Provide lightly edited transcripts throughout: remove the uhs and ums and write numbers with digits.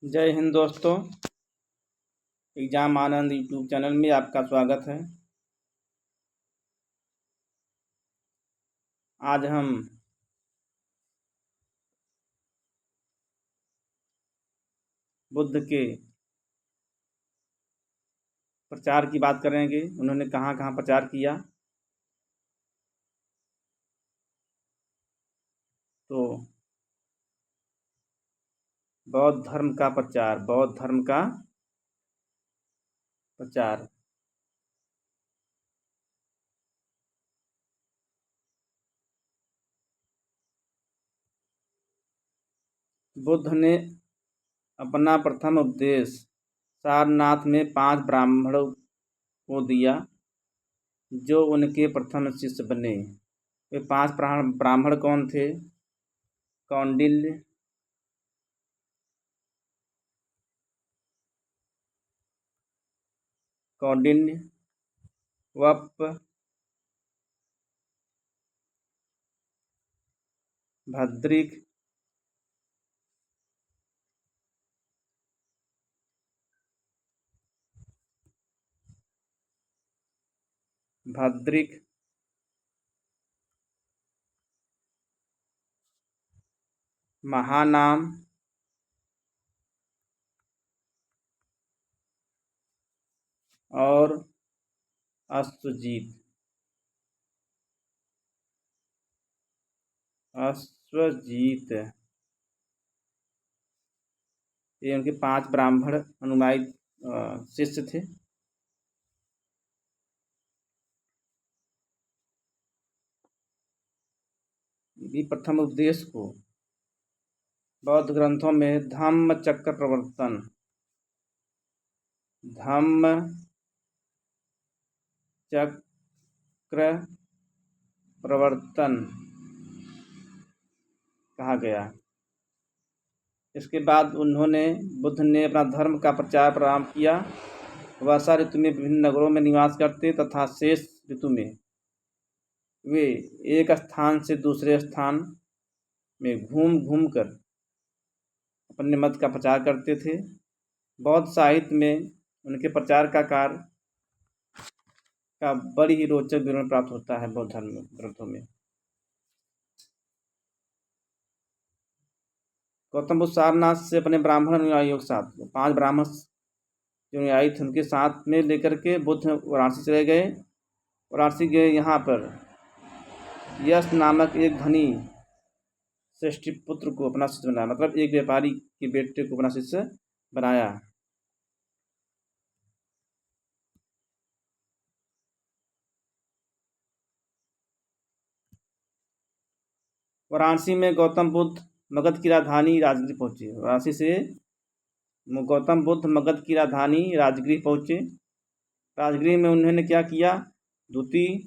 जय हिंद दोस्तों। एग्जाम आनंद YouTube channel में आपका स्वागत है। आज हम बुद्ध के प्रचार की बात करेंगे। उन्होंने कहाँ कहाँ प्रचार किया। तो बौद्ध धर्म का प्रचार बुद्ध ने अपना प्रथम उपदेश सारनाथ में 5 ब्राह्मणों को दिया, जो उनके प्रथम शिष्य बने। वे 5 ब्राह्मण कौन थे? कौंडिल्य, वप, भद्रिक, महानाम, और अश्वजीत। ये उनके 5 ब्राह्मण अनुयायी शिष्य थे। ये प्रथम उपदेश को बौद्ध ग्रंथों में धम्म चक्र प्रवर्तन कहा गया। इसके बाद बुद्ध ने अपना धर्म का प्रचार प्रारंभ किया। वर्षा ऋतु में विभिन्न नगरों में निवास करते तथा शेष ऋतु में वे एक स्थान से दूसरे स्थान में घूम घूम कर अपने मत का प्रचार करते थे। बौद्ध साहित्य में उनके प्रचार का कार्य का बड़ी ही रोचक विवरण प्राप्त होता है बौद्ध धर्म ग्रंथों में। गौतम बुद्ध सारनाथ से अपने ब्राह्मण अनुयायियों के साथ 5 ब्राह्मण जो अनुयायी थे उनके साथ में लेकर के बुद्ध वाराणसी चले गए। वाराणसी गए, यहाँ पर यश नामक एक धनी श्रेष्ठी पुत्र को अपना शिष्य बनाया, मतलब एक व्यापारी के बेटे को अपना शिष्य बनाया। वाराणसी में गौतम बुद्ध मगध की राजधानी राजगृह पहुंचे। वाराणसी से गौतम बुद्ध मगध की राजधानी राजगृह पहुंचे। राजगृह में उन्होंने क्या किया? द्वितीय,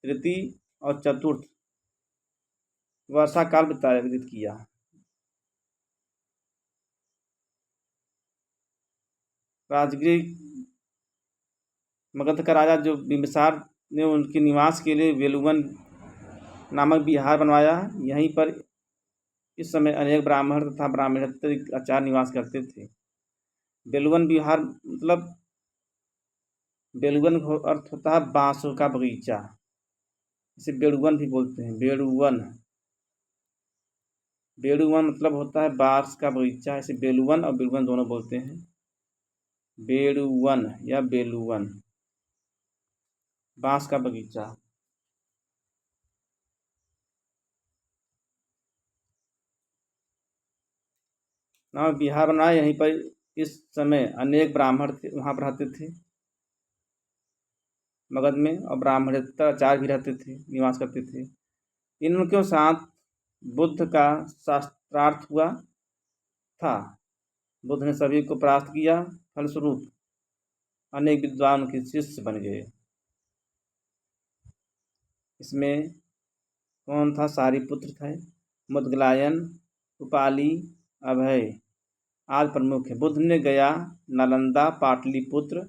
तृतीय और चतुर्थ वर्षा काल व्यतीत किया। राजगृह मगध का राजा जो बिंबिसार ने उनके निवास के लिए वेलुवन नामक विहार बनवाया। यहीं पर इस समय अनेक ब्राह्मण तथा ब्राह्मणेतर आचार्य निवास करते थे। बेलुवन विहार मतलब बेलुवन अर्थ होता है बांसों का बगीचा, इसे बेड़ुवन भी बोलते हैं। बेड़ुवन मतलब होता है बांस का बगीचा। इसे बेलुवन और बेलुवन दोनों बोलते हैं। बेड़ुवन या बेलुवन, बांस का बगीचा। नाम बिहार बनाया। यहीं पर इस समय अनेक ब्राह्मण वहाँ पर रहते थे मगध में, और ब्राह्मणेतर आचार्य भी रहते थे, निवास करते थे। इनके साथ बुद्ध का शास्त्रार्थ हुआ था। बुद्ध ने सभी को परास्त किया। फलस्वरूप अनेक विद्वान के शिष्य बन गए। इसमें कौन था? सारिपुत्र थे, मुदगलायन, उपाली, अभय आदि प्रमुख है। बुद्ध ने गया, नालंदा, पाटलिपुत्र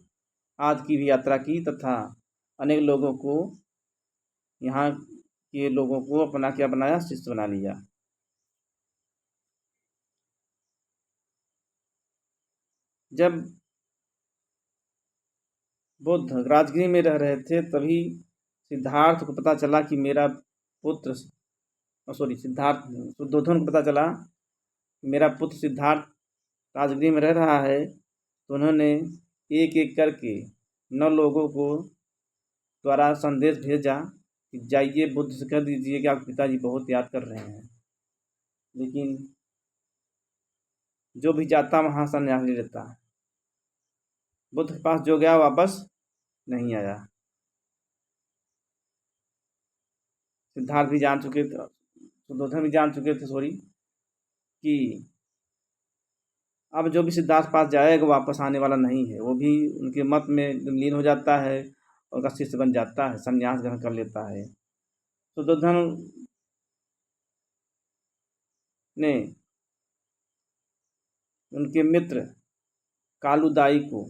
आदि की भी यात्रा की तथा अनेक लोगों को, यहाँ के लोगों को अपना क्या बनाया? शिष्य बना लिया। जब बुद्ध राजगृह में रह रहे थे तभी सिद्धार्थ को पता चला कि मेरा पुत्र सिद्धार्थ दुर्योधन को पता चला मेरा पुत्र सिद्धार्थ राजगृह में रह रहा है, तो उन्होंने एक एक करके 9 लोगों को द्वारा संदेश भेजा कि जाइए बुद्ध से कह दीजिए कि आपके पिताजी बहुत याद कर रहे हैं। लेकिन जो भी जाता वहाँ संन्यास ले लेता। बुद्ध के पास जो गया वापस नहीं आया। सिद्धार्थ भी जान चुके थे, दुर्योधन भी जान चुके थे कि अब जो भी सिद्धार्थ पास जाएगा वापस आने वाला नहीं है। वो भी उनके मत में लीन हो जाता है, उनका शिष्य बन जाता है, संन्यास ग्रहण कर लेता है। तो दुर्योधन ने उनके मित्र कालूदाई को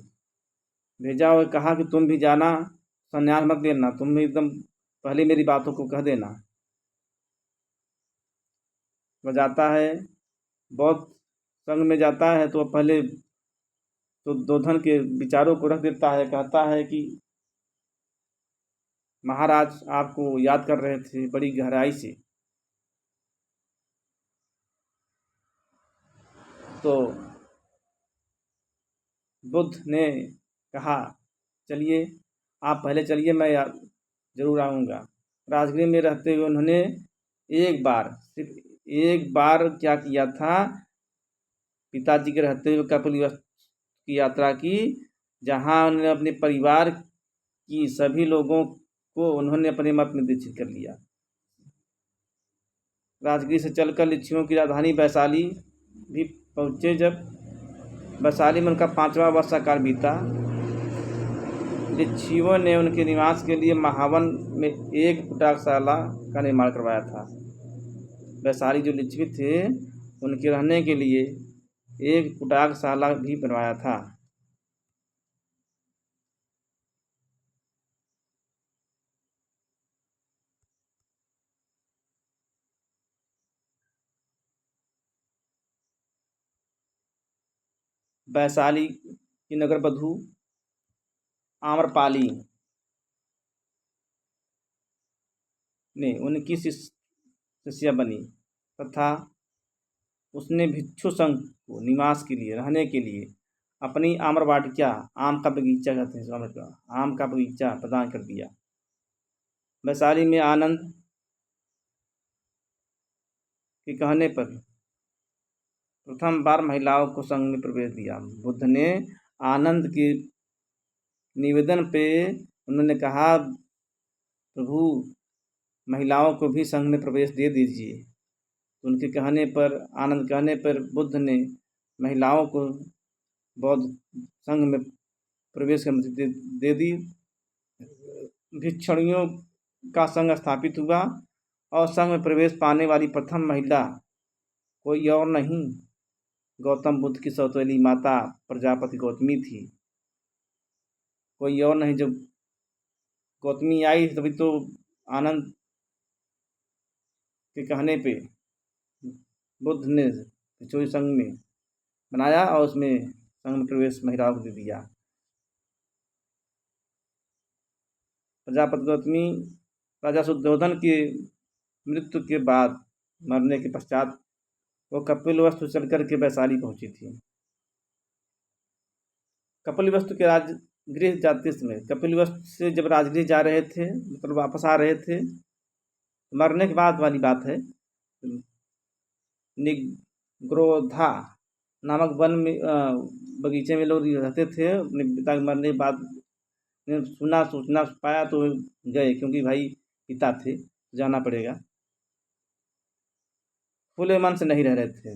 भेजा और कहा कि तुम भी जाना, संन्यास मत लेना, तुम भी एकदम पहले मेरी बातों को कह देना। वह जाता है, बहुत संग में जाता है, तो पहले तो दुर्योधन के विचारों को रख देता है। कहता है कि महाराज आपको याद कर रहे थे बड़ी गहराई से। तो बुद्ध ने कहा चलिए आप पहले चलिए, मैं जरूर आऊँगा। राजगृह में रहते हुए उन्होंने सिर्फ एक बार क्या किया था, पिताजी के रहते हुए कपिलवस्तु की यात्रा की, जहाँ उन्होंने अपने परिवार की सभी लोगों को उन्होंने अपने मत में दीक्षित कर लिया। राजगीर से चलकर लिच्छियों की राजधानी वैशाली भी पहुँचे। जब वैशाली में उनका 5वां वर्षाकाल बीता, लिच्छियों ने उनके निवास के लिए महावन में एक कुटारशाला का निर्माण करवाया था। वैशाली जो लिच्छवी थे उनके रहने के लिए एक कुटारशाला भी बनवाया था। वैशाली की नगर बधू आम्रपाली ने उनकी शिष्या बनी तथा उसने भिक्षु संघ को निवास के लिए रहने के लिए अपनी आम्र वाटिका, आम का बगीचा कहते हैं, आम का बगीचा प्रदान कर दिया। वैशाली में आनंद के कहने पर प्रथम बार महिलाओं को संघ में प्रवेश दिया। बुद्ध ने आनंद के निवेदन पे उन्होंने कहा प्रभु महिलाओं को भी संघ में प्रवेश दे दीजिए। उनके कहने पर, आनंद कहने पर बुद्ध ने महिलाओं को बौद्ध संघ में प्रवेश की अनुमति दे दी। भिक्षुणियों का संघ स्थापित हुआ और संघ में प्रवेश पाने वाली प्रथम महिला कोई और नहीं, गौतम बुद्ध की सौतेली माता प्रजापति गौतमी थी। कोई और नहीं, जब गौतमी आई तभी तो आनंद के कहने पे बुद्ध ने भिक्षु संघ में बनाया और उसमें संघ में प्रवेश महिलाओं को दे दिया। प्रजापति गौतमी राजा शुद्धोधन की मृत्यु के बाद, मरने के पश्चात वो कपिलवस्तु चल करके वैशाली पहुंची थी। कपिलवस्तु के राजगृह जाते समय, कपिलवस्तु से जब राजगृह जा रहे थे, मतलब वापस आ रहे थे, मरने के बाद वाली बात है, निग्रोधा नामक वन में बगीचे में लोग रहते थे। अपने पिता के मरने के बाद सूचना पाया तो गए, क्योंकि भाई पिता थे, जाना पड़ेगा। खुले मन से नहीं रह रहे थे।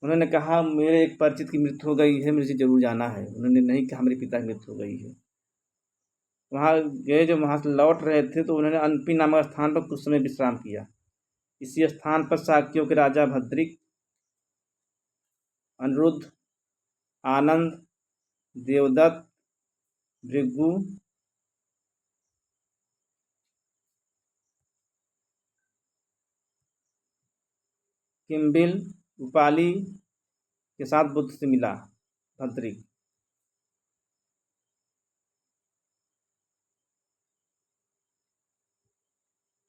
उन्होंने कहा मेरे एक परिचित की मृत्यु हो गई है, मुझे जरूर जाना है। उन्होंने नहीं कहा मेरे पिता की मृत्यु हो गई है। वहाँ गए, जब वहाँ से लौट रहे थे तो उन्होंने अनपी नामक स्थान पर कुछ समय विश्राम किया। इसी स्थान पर शाक्यों के राजा भद्रिक, अनिरुद्ध, आनंद, देवदत्त, भृगु, किम्बिल, उपाली के साथ बुद्ध से मिला। भद्रिक।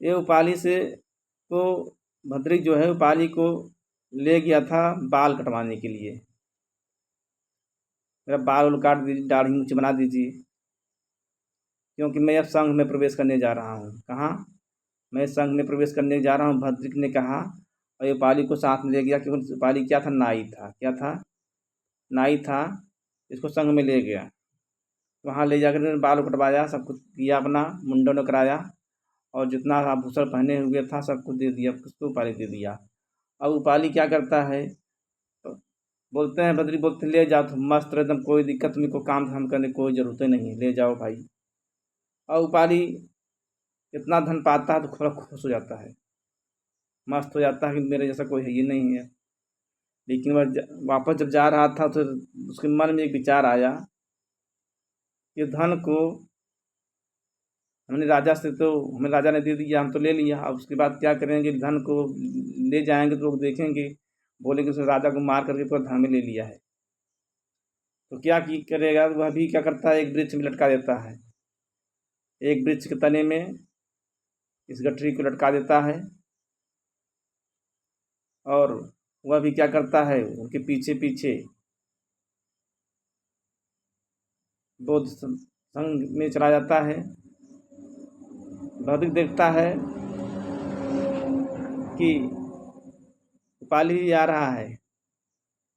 ये उपाली से को भद्रिक जो है उपाली को ले गया था बाल कटवाने के लिए। मेरा बाल काट दीजिए, दाढ़ी मूंछ बना दीजिए, क्योंकि मैं अब संघ में प्रवेश करने जा रहा हूँ। कहाँ? मैं संघ में प्रवेश करने जा रहा हूँ, भद्रिक ने कहा। और ये उपाली को साथ में ले गया, क्योंकि उपाली क्या था? नाई था। क्या था? नाई था। इसको संघ में ले गया। वहाँ ले जाकर इन्होंने बाल कटवाया, सब कुछ किया, अपना मुंडन कराया, और जितना आभूषण पहने हुए था सब कुछ दे दिया, उसको उपाली दे दिया। अब उपाली क्या करता है? तो बोलते हैं, बद्री बोलते ले जाओ, तुम मस्त रहो एकदम, कोई दिक्कत नहीं, कोई काम धाम करने की कोई ज़रूरत नहीं, ले जाओ भाई। और उपाली इतना धन पाता है तो थोड़ा खुश हो जाता है, मस्त हो जाता है कि मेरे जैसा कोई है ही नहीं है। लेकिन वह वापस जब जा रहा था तो उसके मन में एक विचार आया कि धन को हमने राजा से, तो हमें राजा ने दे दिया, हम तो ले लिया, अब उसके बाद क्या करेंगे? धन को ले जाएंगे तो लोग देखेंगे, बोलेंगे उसने राजा को मार करके पूरा धन में ले लिया है। तो क्या की करेगा? वह भी क्या करता है, एक वृक्ष में लटका देता है। एक वृक्ष के तने में इस गठरी को लटका देता है, और वह भी क्या करता है, उनके पीछे पीछे बौद्ध संघ में चला जाता है। भौतिक देखता है कि उपाली आ रहा है।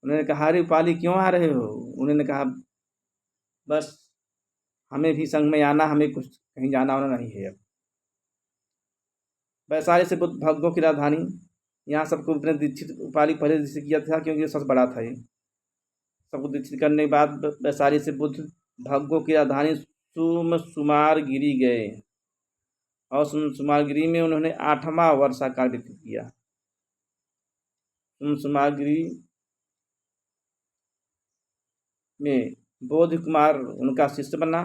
उन्होंने कहा, अरे उपाली क्यों आ रहे हो? उन्होंने कहा, बस हमें भी संघ में आना, हमें कुछ कहीं जाना वाना नहीं है। अब वैशाली से बुद्ध भगवों की राजधानी, यहाँ सबको अपने दीक्षित उपाली पहले दीक्षित किया था, क्योंकि ये सबसे बड़ा था। ये सबको दीक्षित करने के बाद वैशाली से बुद्ध भगवों की राजधानी सुमारगिरी गए, और सुमारगिरी में उन्होंने 8वां वर्षा काल व्यतीत किया। सुमारगिरी में बोध कुमार उनका शिष्य बना।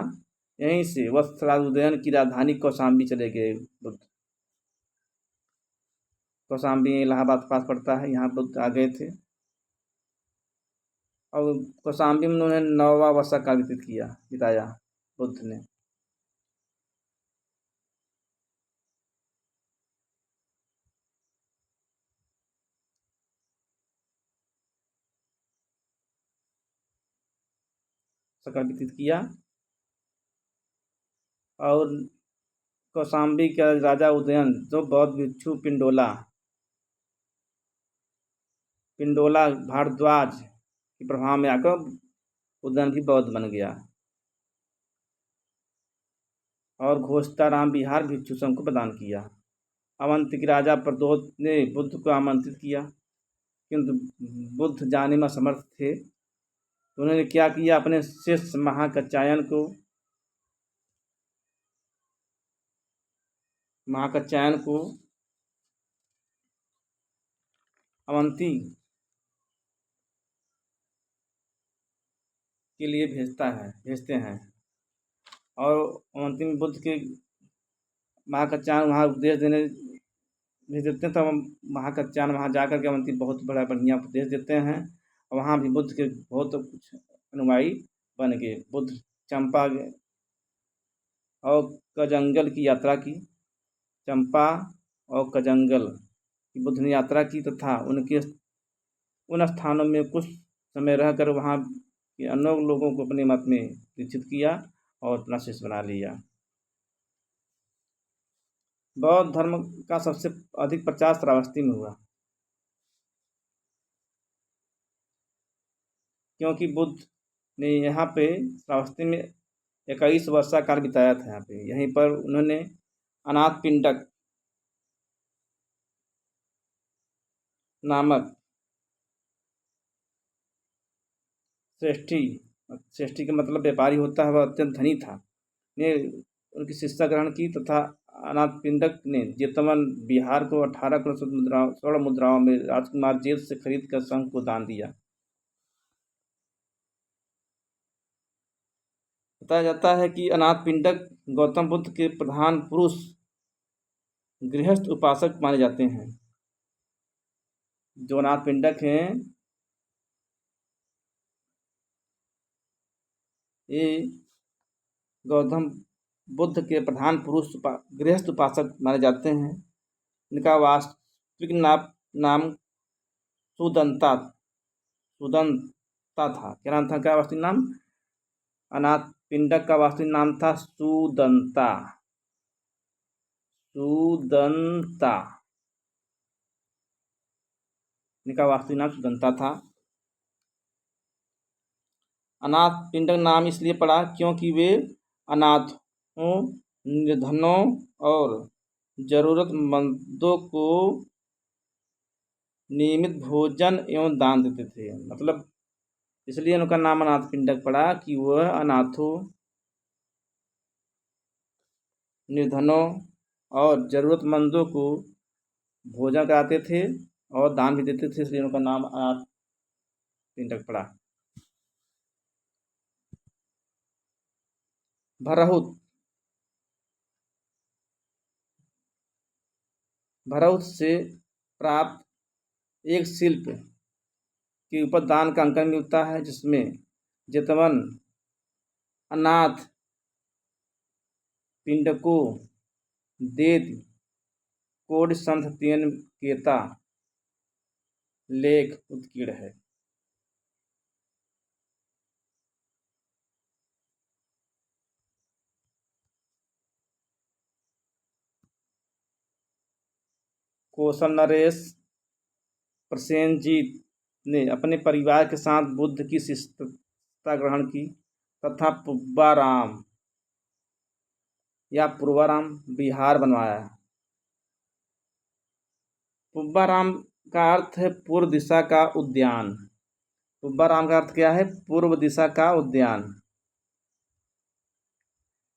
यहीं से वत्सराज उदयन की राजधानी कौशाम्बी चले गए बुद्ध। कौशाम्बी इलाहाबाद के पास पड़ता है, यहाँ बुद्ध आ गए थे, और कौशाम्बी में उन्होंने 9वां वर्षा काल व्यतीत किया, बिताया बुद्ध ने। काल व्यतीत किया, और कौशाम्बी का राजा उदयन, जो बौद्ध भिक्षु पिंडोला भारद्वाज के प्रभाव में आकर उदयन भी बौद्ध बन गया, और घोषताराम बिहार भिक्षु संघ को प्रदान किया। अवंत के राजा प्रद्योत ने बुद्ध को आमंत्रित किया, किंतु बुद्ध जाने में असमर्थ थे। तो उन्होंने क्या किया, अपने शिष्य महाकात्यायन को अवंती के लिए भेजते हैं, और अवंती में बुद्ध के महाकात्यायन वहाँ उपदेश देने भेज देते हैं। तो महाकात्यायन वहाँ जाकर के अवंती बहुत बड़ा बढ़िया उपदेश देते हैं, और वहाँ भी बुद्ध के बहुत कुछ अनुयायी बन गए। बुद्ध चंपा और कजंगल की यात्रा की। चंपा और कजंगल की बुद्ध ने यात्रा की, तथा उनके उन स्थानों में कुछ समय रहकर वहाँ के अन्य लोगों को अपने मत में दीक्षित किया और अपना शिष्य बना लिया। बौद्ध धर्म का सबसे अधिक प्रचार श्रावस्ती में हुआ, क्योंकि बुद्ध ने यहाँ पे श्रावस्ती में 21 वर्षा काल बिताया था। यहाँ पे यहीं पर उन्होंने अनाथपिंडक नामक श्रेष्ठी का मतलब व्यापारी होता है, वह अत्यंत धनी था, ने उनकी शिक्षा ग्रहण की, तथा अनाथपिंडक ने जेतवन बिहार को 18 करोड़ स्वर्ण मुद्राओं में राजकुमार जेल से खरीद कर संघ को दान दिया। बताया जाता है कि अनाथपिंडक गौतम बुद्ध के प्रधान पुरुष गृहस्थ उपासक माने जाते हैं। जो अनाथपिंडक हैं ये गौतम बुद्ध के प्रधान पुरुष गृहस्थ उपासक माने जाते हैं। इनका वास्तविक नाम सुदंता सुदंता था। क्या नाम था? क्या वास्तविक नाम? अनाथ पिंडक का वास्तविक नाम था सुदंता। सुदंता, इनका वास्तविक नाम सुदंता था। अनाथ पिंडक नाम इसलिए पड़ा क्योंकि वे अनाथों, निर्धनों और जरूरतमंदों को नियमित भोजन एवं दान देते थे। मतलब इसलिए उनका नाम अनाथ पिंडक पड़ा कि वह अनाथों, निर्धनों और जरूरतमंदों को भोजन कराते थे और दान भी देते थे, इसलिए उनका नाम अनाथ पिंडक पड़ा। भरहुत, भरहुत से प्राप्त एक शिल्प के ऊपर दान का अंकन मिलता है, जिसमें जेतवन अनाथ पिंडको देत कोड संथ तेन केता लेख उत्कीर्ण है। कौशल नरेश प्रसेनजीत ने अपने परिवार के साथ बुद्ध की शिष्यता ग्रहण की तथा पुब्बाराम या पूर्वाराम विहार बनवाया। पुब्बाराम का अर्थ है पूर्व दिशा का उद्यान। पुब्बाराम का अर्थ क्या है? पूर्व दिशा का उद्यान।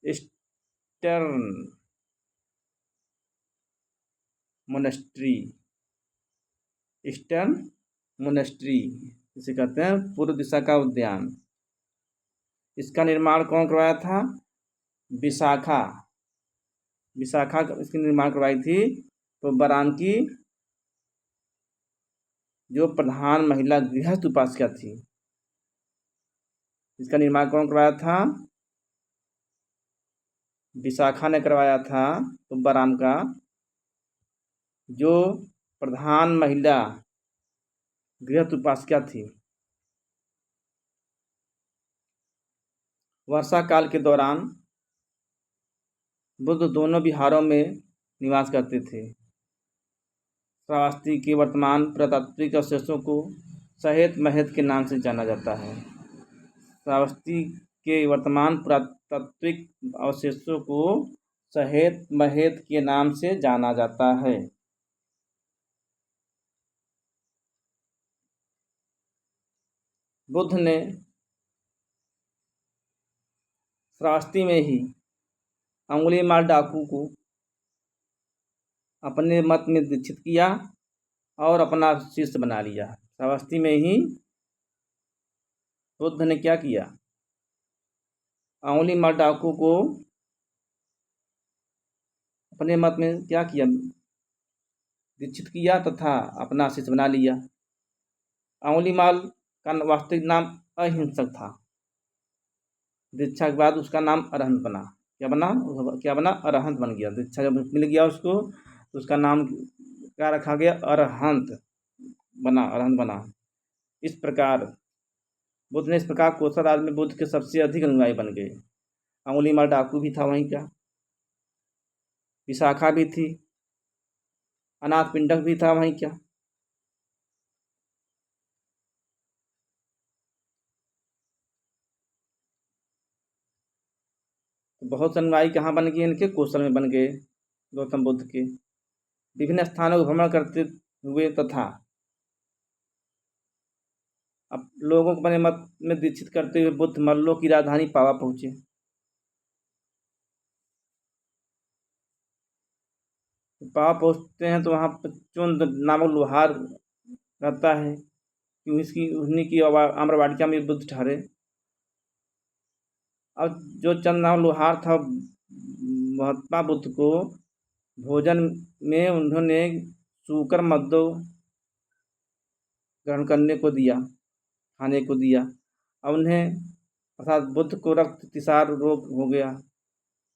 ईस्टर्न मोनेस्ट्री, ईस्टर्न मोनेस्ट्री इसे कहते हैं पूर्व दिशा का उद्यान। इसका निर्माण कौन करवाया था? विशाखा। विशाखा इसकी निर्माण करवाई थी पुब्बाराम की जो प्रधान महिला गृहस्थ उपासिका थी। इसका निर्माण कौन करवाया था? विशाखा ने करवाया था पुब्बाराम का जो प्रधान महिला गृहस्थ उपासिका थी। वर्षा काल के दौरान बुद्ध दोनों विहारों में निवास करते थे। श्रावस्ती के वर्तमान पुरातात्विक अवशेषों को सहेत महेत के नाम से जाना जाता है। श्रावस्ती के वर्तमान पुरातात्विक अवशेषों को सहेत महेत के नाम से जाना जाता है। बुद्ध ने श्रावस्ती में ही अंगुलीमाल डाकू को अपने मत में दीक्षित किया और अपना शिष्य बना लिया। श्रावस्ती में ही बुद्ध ने क्या किया? अंगुलीमाल डाकू को अपने मत में क्या किया? दीक्षित किया तथा अपना शिष्य बना लिया। अंगुलीमाल का वास्तविक नाम अहिंसक था। दीक्षा के बाद उसका नाम अरहंत बना। क्या बना? अरहंत बन गया। दीक्षा जब मिल गया उसको तो उसका नाम क्या रखा गया? अरहंत बना। इस प्रकार बुद्ध ने कौशल राज में बुद्ध के सबसे अधिक अनुयायी बन गए। अंगुलीमाल डाकू भी था वहीं का, विशाखा भी थी, अनाथ पिंडक भी था वहीं क्या। बहुत से अनुयायी कहाँ बन गए? इनके कौशल में बन गए गौतम बुद्ध के। विभिन्न स्थानों को भ्रमण करते हुए तथा अब लोगों को अपने मत में दीक्षित करते हुए बुद्ध मल्लों की राजधानी पावा पहुंचे। पावा पहुंचते हैं तो वहाँ पर चुंद नामक लोहार रहता है कि उन्हीं की आम्रवाटिका में बुद्ध ठहरे। अब जो चंद नाम लोहार था महात्मा बुद्ध को भोजन में उन्होंने सूकर मद्दो ग्रहण करने को दिया, खाने को दिया। अब उन्हें अर्थात बुद्ध को रक्त अतिसार रोग हो गया।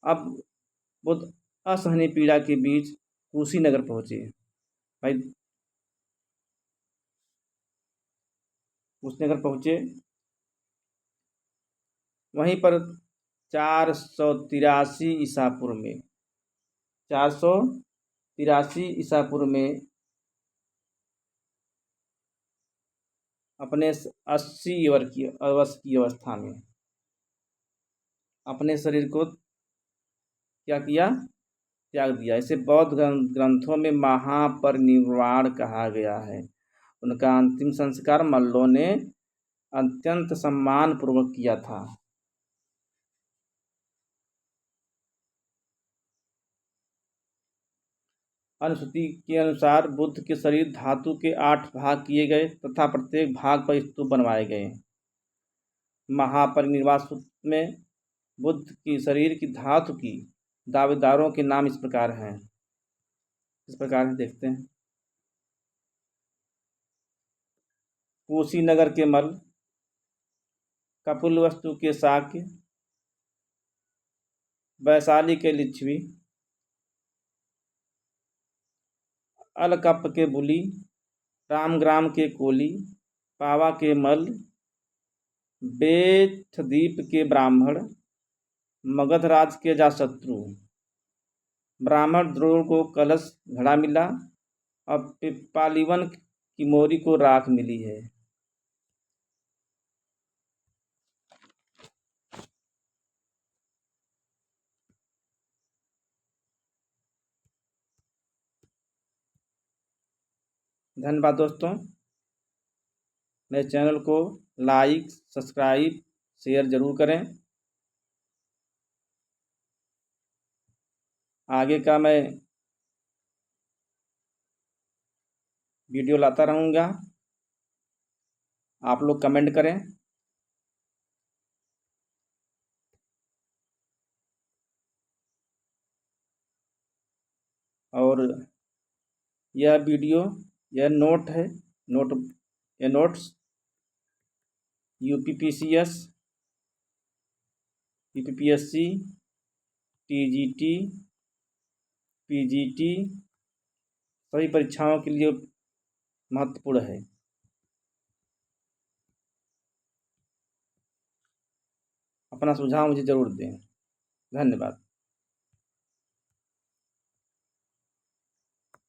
अब बुद्ध असहनीय पीड़ा के बीच कुशीनगर पहुँचे। भाई कुशीनगर पहुँचे, वहीं पर 483 ईसा पूर्व में 483 ईसा पूर्व में अपने 80 वर्ष की अवस्था में अपने शरीर को क्या किया, त्याग दिया। इसे बौद्ध ग्रंथों में महापरिनिर्वाण कहा गया है। उनका अंतिम संस्कार मल्लों ने अत्यंत सम्मान पूर्वक किया था। अनुश्रुति के अनुसार बुद्ध के शरीर धातु के 8 भाग किए गए तथा प्रत्येक भाग पर स्तूप बनवाए गए। महापरिनिर्वाण सूत्र में बुद्ध की शरीर की धातु की दावेदारों के नाम इस प्रकार हैं, देखते हैं। कुशीनगर के मल, कपिलवस्तु के शाक्य, वैशाली के लिच्छवी, अलकप के बुली, रामग्राम के कोली, पावा के मल, बेथद्वीप के ब्राह्मण, मगधराज के जाशत्रु। ब्राह्मण द्रोण को कलश घड़ा मिला और पिप्पालीवन की मोरी को राख मिली है। धन्यवाद दोस्तों। मेरे चैनल को लाइक, सब्सक्राइब, शेयर ज़रूर करें। आगे का मैं वीडियो लाता रहूँगा, आप लोग कमेंट करें। और यह वीडियो, यह नोट है, ये notes UPPCS, UPPSC, TGT, PGT सभी परीक्षाओं के लिए महत्वपूर्ण है। अपना सुझाव मुझे ज़रूर दें। धन्यवाद।